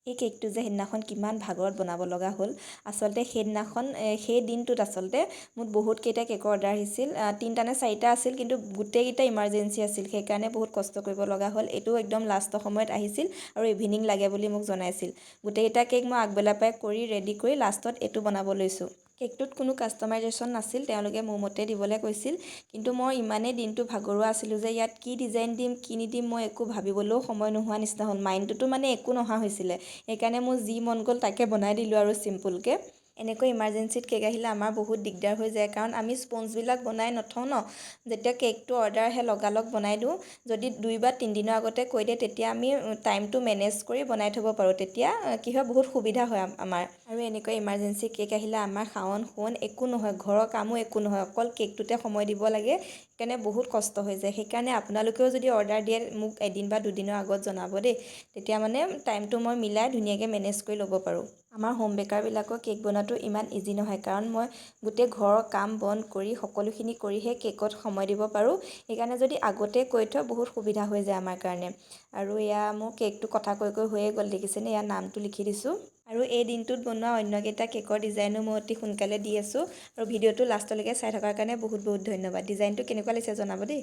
এই কেকটো যে সেইদিনাখন কিমান ভাগৰত বনাব লগা হ'ল আচলতে সেইদিনাখন সেই দিনটোত আচলতে মোৰ বহুতকেইটা কেকৰ অৰ্ডাৰ আহিছিল 3টা নে 4টা আছিল কিন্তু গোটেইকেইটা ইমাৰ্জেঞ্চি আছিল সেইকাৰণে বহুত কষ্ট কৰিব লগা হ'ল এইটো একদম লাষ্টৰ সময়ত আহিছিল আৰু ইভিনিং লাগে বুলি মোক জনাইছিল গোটেইকেইটা কেক মই আগবেলা পাই কৰি ৰেডি কৰি লাষ্টত এইটো বনাব লৈছোঁ কেকটোত কোনো কাষ্টমাইজেশ্যন নাছিল তেওঁলোকে মোৰ মতে দিবলৈ কৈছিল কিন্তু মই ইমানেই দিনটো ভাগৰুৱা আছিলোঁ যে ইয়াত কি ডিজাইন দিম কি নিদিম মই একো ভাবিবলৈও সময় নোহোৱা নিচিনা হ'ল মাইণ্ডটোতো মানে একো নহা হৈছিলে সেইকাৰণে মোৰ যি মন গ'ল তাকে বনাই দিলোঁ আৰু চিম্পুলকৈ এনেকৈ ইমাৰ্জেঞ্চিত কেক আহিলে আমাৰ বহুত দিগদাৰ হৈ যায় কাৰণ আমি স্পঞ্জবিলাক বনাই নথওঁ ন যেতিয়া কেকটো অৰ্ডাৰ আহে লগালগ বনাই দিওঁ যদি 2 বা 3 দিনৰ আগতে কৈ দিয়ে তেতিয়া আমি টাইমটো মেনেজ কৰি বনাই থ'ব পাৰোঁ তেতিয়া কি হয় বহুত সুবিধা হয় আমাৰ আৰু এনেকৈ ইমাৰ্জেঞ্চি কেক আহিলে আমাৰ খাৱন শুৱন একো নহয় ঘৰৰ কামো একো নহয় অকল কেকটোতে সময় দিব লাগে সেইকাৰণে বহুত কষ্ট হৈ যায় সেইকাৰণে আপোনালোকেও যদি অৰ্ডাৰ দিয়ে মোক এদিন বা 2 দিনৰ আগত জনাব দেই তেতিয়া মানে টাইমটো মই মিলাই ধুনীয়াকৈ মেনেজ কৰি ল'ব পাৰোঁ আমাৰ হোম বেকাৰবিলাকৰ কেক বনোৱাটো ইমান ইজি নহয় কাৰণ মই গোটেই ঘৰৰ কাম বন কৰি সকলোখিনি কৰিহে কেকত সময় দিব পাৰোঁ সেইকাৰণে যদি আগতে কৈ থয় বহুত সুবিধা হৈ যায় আমাৰ কাৰণে আৰু এয়া মোৰ কেকটো কথা কৈ হৈয়ে গ'ল দেখিছেনে ইয়াৰ নামটো লিখি দিছোঁ আৰু এই দিনটোত বনোৱা অন্যকেইটা কেকৰ ডিজাইনো মই অতি সোনকালে দি আছোঁ আৰু ভিডিঅ'টো লাষ্টলৈকে চাই থকাৰ কাৰণে বহুত বহুত ধন্যবাদ ডিজাইনটো কেনেকুৱা লাগিছে জনাব দেই